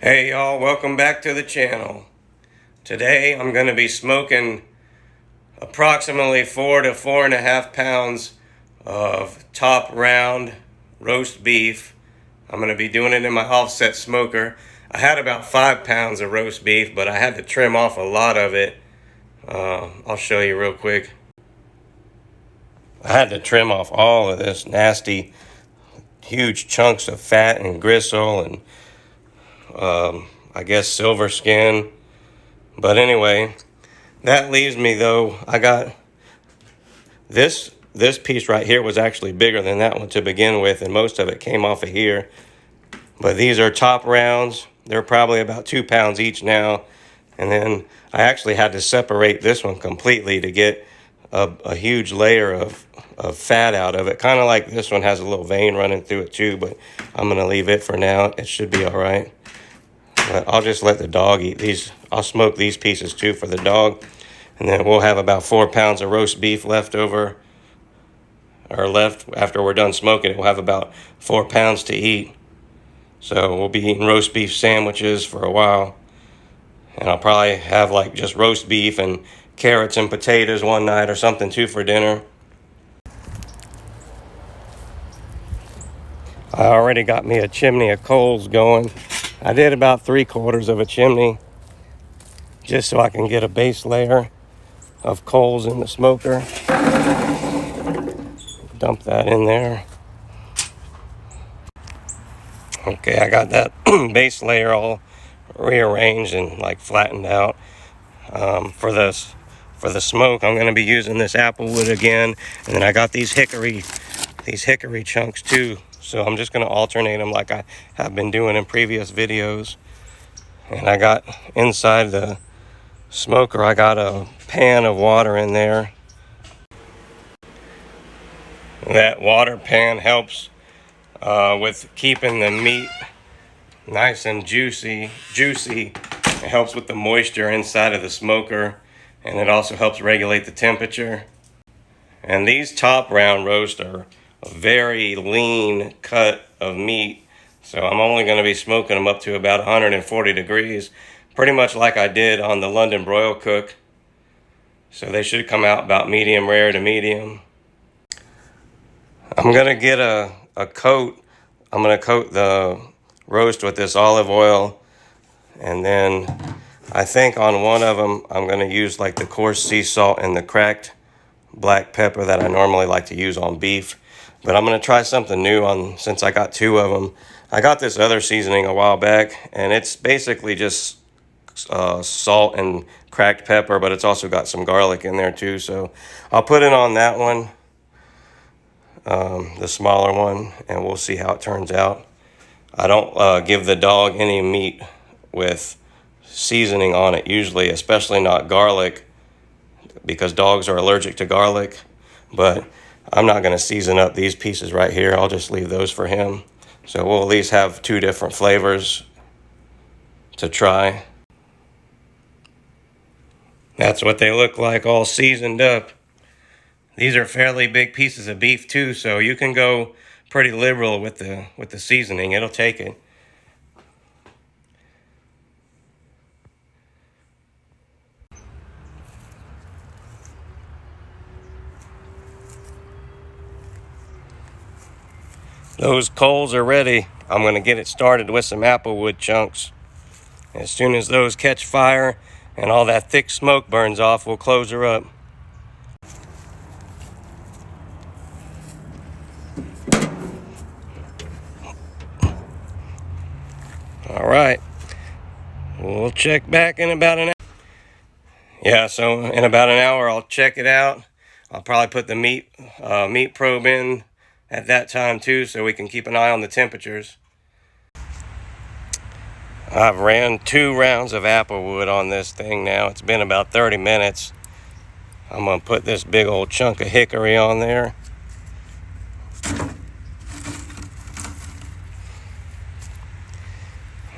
Hey y'all, welcome back to the channel. Today I'm going to be smoking approximately 4 to 4.5 pounds of top round roast beef. I'm going to be doing it in my offset smoker. I had about 5 pounds of roast beef, but I had to trim off a lot of it. I'll show you real quick. I had to trim off all of this nasty, huge chunks of fat and gristle and I guess silver skin. But anyway, that leaves me though, I got this piece right here was actually bigger than that one to begin with, and most of it came off of here. But these are top rounds. They're probably about 2 pounds each now. And then I actually had to separate this one completely to get a huge layer of fat out of it. Kind of like this one has a little vein running through it too, but I'm going to leave it for now. It should be all right. But I'll just let the dog eat these. I'll smoke these pieces too for the dog. And then we'll have about 4 pounds of roast beef left over, or left after we're done smoking it. We'll have about 4 pounds to eat. So we'll be eating roast beef sandwiches for a while. And I'll probably have like just roast beef and carrots and potatoes one night or something too for dinner. I already got me a chimney of coals going. I did about 3/4 of a chimney just so I can get a base layer of coals in the smoker. Dump that in there. Okay, I got that base layer all rearranged and like flattened out. For the smoke, I'm going to be using this apple wood again, and then I got these hickory chunks too. So I'm just going to alternate them like I have been doing in previous videos. And I got inside the smoker, I got a pan of water in there. That water pan helps with keeping the meat nice and juicy. It helps with the moisture inside of the smoker, and it also helps regulate the temperature. And these top round roast are a very lean cut of meat, so I'm only going to be smoking them up to about 140 degrees, pretty much like I did on the London Broil Cook. So they should come out about medium rare to medium. I'm going to get a coat. I'm going to coat the roast with this olive oil, and then I think on one of them I'm going to use like the coarse sea salt and the cracked black pepper that I normally like to use on beef. But I'm going to try something new since I got 2 of them. I got this other seasoning a while back, and it's basically just salt and cracked pepper, but it's also got some garlic in there too. So I'll put it on that one, the smaller one, and we'll see how it turns out. I don't give the dog any meat with seasoning on it usually, especially not garlic, because dogs are allergic to garlic. But I'm not going to season up these pieces right here. I'll just leave those for him. So we'll at least have 2 different flavors to try. That's what they look like, all seasoned up. These are fairly big pieces of beef too, so you can go pretty liberal with the seasoning. It'll take it. Those coals are ready. I'm going to get it started with some applewood chunks. As soon as those catch fire and all that thick smoke burns off, we'll close her up. All right. We'll check back in about an hour. Yeah, so in about an hour I'll check it out. I'll probably put the meat probe in at that time too, so we can keep an eye on the temperatures. I've ran 2 rounds of applewood on this thing now. It's been about 30 minutes. I'm going to put this big old chunk of hickory on there.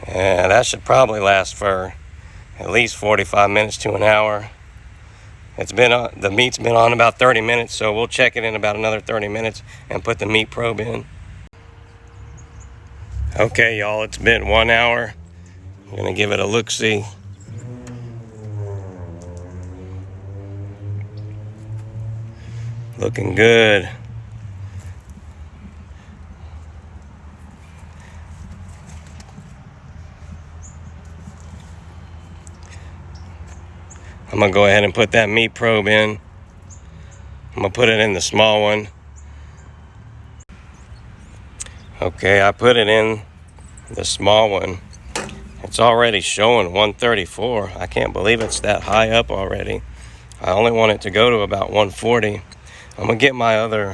And that should probably last for at least 45 minutes to an hour. The meat's been on about 30 minutes, so we'll check it in about another 30 minutes and put the meat probe in. Okay, y'all, it's been 1 hour. I'm gonna give it a look-see. Looking good. I'm gonna go ahead and put that meat probe in. I'm gonna put it in the small one. Okay, I put it in the small one. It's already showing 134. I can't believe it's that high up already. I only want it to go to about 140. I'm gonna get my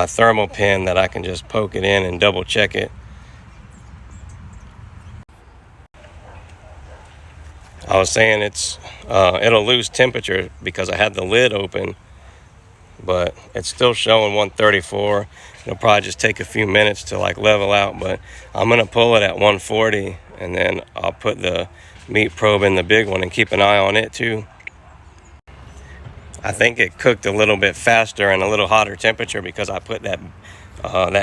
thermal pin that I can just poke it in and double check it. I was saying it'll lose temperature because I had the lid open, but it's still showing 134. It'll probably just take a few minutes to like level out, but I'm gonna pull it at 140, and then I'll put the meat probe in the big one and keep an eye on it too. I think it cooked a little bit faster and a little hotter temperature because I put that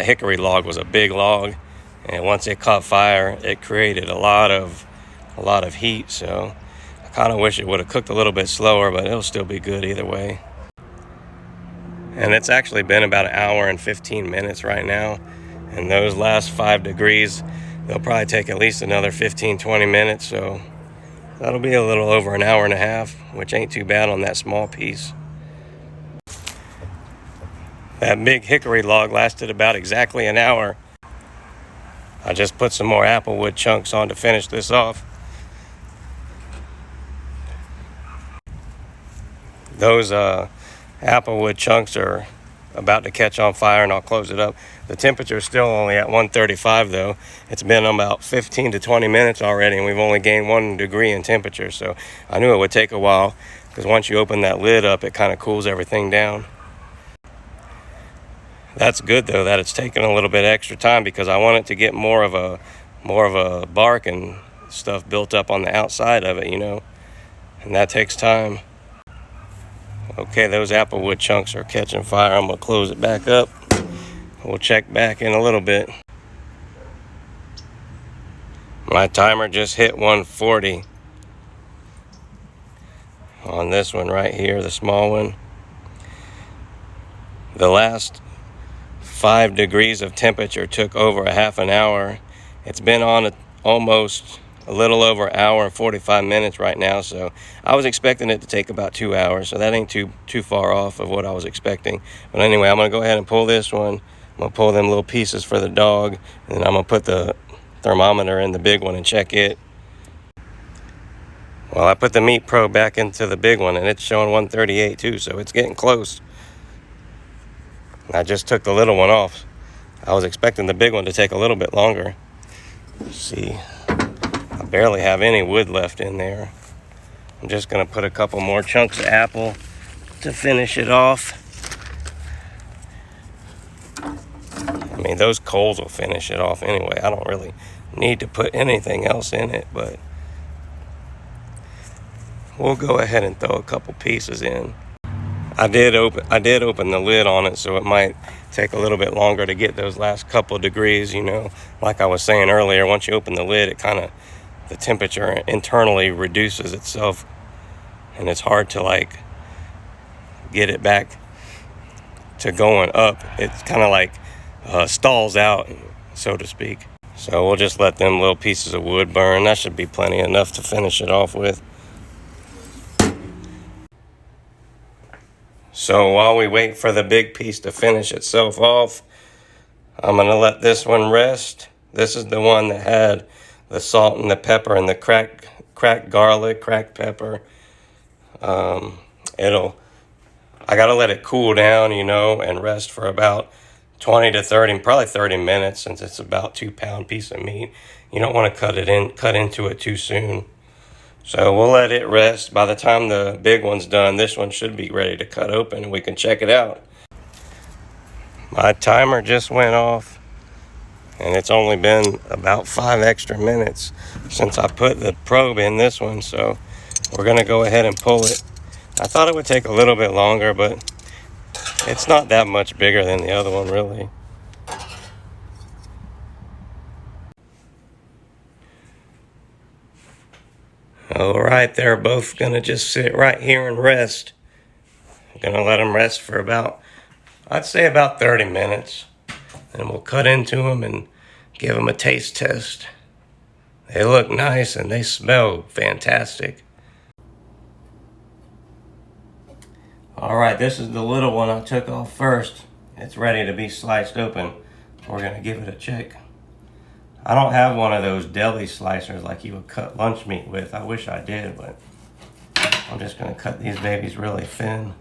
hickory log was a big log, and once it caught fire, it created a lot of heat. So I kind of wish it would have cooked a little bit slower, but it'll still be good either way. And it's actually been about 1 hour and 15 minutes right now, and those last 5 degrees, they'll probably take at least another 15-20 minutes, so that'll be a little over 1.5 hours, which ain't too bad on that small piece. That big hickory log lasted about exactly 1 hour. I just put some more applewood chunks on to finish this off. Those applewood chunks are about to catch on fire, and I'll close it up. The temperature is still only at 135 though. It's been about 15 to 20 minutes already, and we've only gained 1 degree in temperature, so I knew it would take a while because once you open that lid up, it kind of cools everything down. That's good though that it's taking a little bit extra time because I want it to get more of a bark and stuff built up on the outside of it, and that takes time. Okay, those applewood chunks are catching fire. I'm gonna close it back up. We'll check back in a little bit. My timer just hit 140 on this one right here, the small one. The last 5 degrees of temperature took over a half an hour. It's been on almost a little over 1 hour and 45 minutes right now, so I was expecting it to take about 2 hours, so that ain't too far off of what I was expecting. But anyway, I'm gonna go ahead and pull this one. I'm gonna pull them little pieces for the dog, and then I'm gonna put the thermometer in the big one and check it. Well, I put the meat probe back into the big one, and it's showing 138 too, so it's getting close. I just took the little one off. I was expecting the big one to take a little bit longer. Let's see, I barely have any wood left in there. I'm just gonna put a couple more chunks of apple to finish it off. I mean, those coals will finish it off anyway. I don't really need to put anything else in it, but we'll go ahead and throw a couple pieces in. I did open the lid on it, so it might take a little bit longer to get those last couple degrees, Like I was saying earlier, once you open the lid, the temperature internally reduces itself, and it's hard to get it back to going up. It's kind of stalls out, so to speak. So we'll just let them little pieces of wood burn. That should be plenty enough to finish it off with. So while we wait for the big piece to finish itself off, I'm gonna let this one rest. This is the one that had the salt and the pepper and the cracked garlic, cracked pepper. I gotta let it cool down, and rest for about 20 to 30, probably 30 minutes, since it's about 2-pound piece of meat. You don't want to cut into it too soon. So we'll let it rest. By the time the big one's done, this one should be ready to cut open and we can check it out. My timer just went off, and it's only been about 5 extra minutes since I put the probe in this one, so we're gonna go ahead and pull it. I thought it would take a little bit longer, but it's not that much bigger than the other one, really. All right, they're both gonna just sit right here and rest. I'm gonna let them rest for about, I'd say about 30 minutes. And we'll cut into them and give them a taste test. They look nice and they smell fantastic. All right, this is the little one I took off first. It's ready to be sliced open. We're gonna give it a check. I don't have one of those deli slicers like you would cut lunch meat with. I wish I did, but I'm just gonna cut these babies really thin.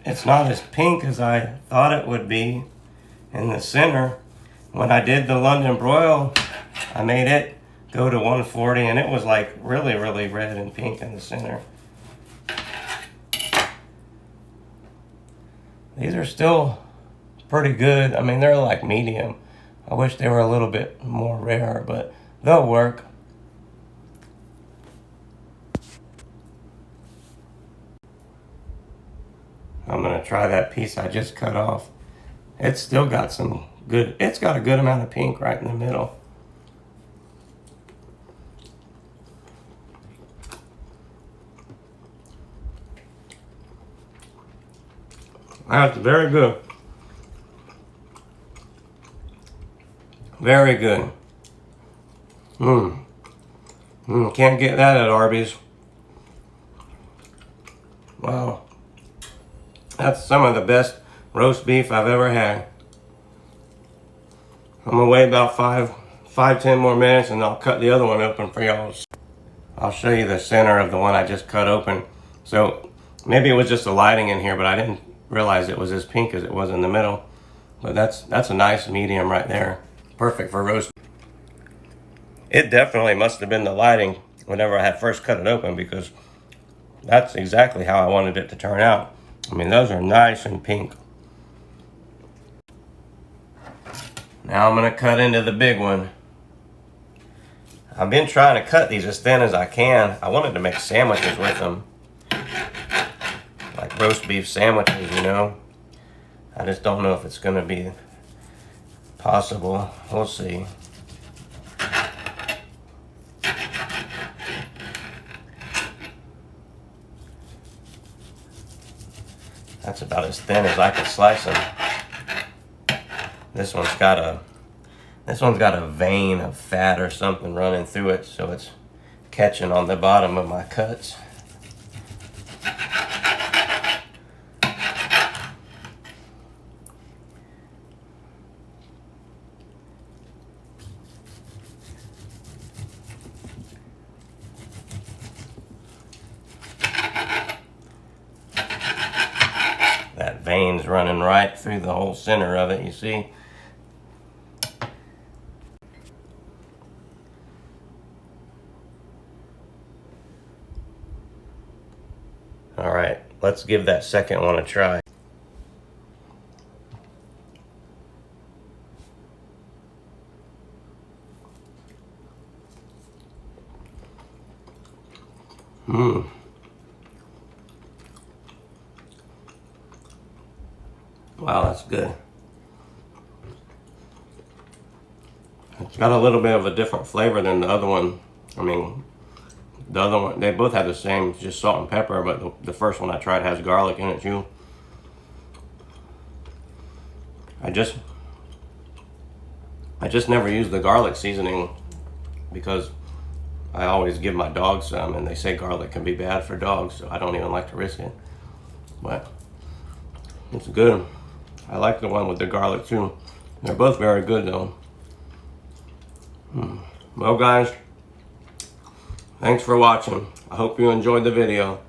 It's not as pink as I thought it would be in the center. When I did the London broil, I made it go to 140 and it was like really, really red and pink in the center. These are still pretty good. I mean, they're like medium. I wish they were a little bit more rare, but they'll work. I'm gonna try that piece I just cut off. It's still got some good, it's got a good amount of pink right in the middle. That's very good. Very good. Can't get that at Arby's. Wow. That's some of the best roast beef I've ever had. I'm gonna wait about 10 more minutes and I'll cut the other one open for y'all. I'll show you the center of the one I just cut open. So maybe it was just the lighting in here, but I didn't realize it was as pink as it was in the middle. But that's a nice medium right there. Perfect for roast. It definitely must have been the lighting whenever I had first cut it open, because that's exactly how I wanted it to turn out. I mean, those are nice and pink. Now I'm gonna cut into the big one. I've been trying to cut these as thin as I can. I wanted to make sandwiches with them. Like roast beef sandwiches, you know. I just don't know if it's gonna be possible. We'll see. That's about as thin as I can slice them. This one's got a vein of fat or something running through it, so it's catching on the bottom of my cuts. That vein's running right through the whole center of it, you see? All right, let's give that second one a try. Wow, that's good. It's got a little bit of a different flavor than the other one. I mean, the other one, they both have the same, just salt and pepper, but the first one I tried has garlic in it too. I just never use the garlic seasoning because I always give my dogs some, and they say garlic can be bad for dogs, so I don't even like to risk it. But it's good. I like the one with the garlic too. They're both very good though. Well guys, thanks for watching. I hope you enjoyed the video.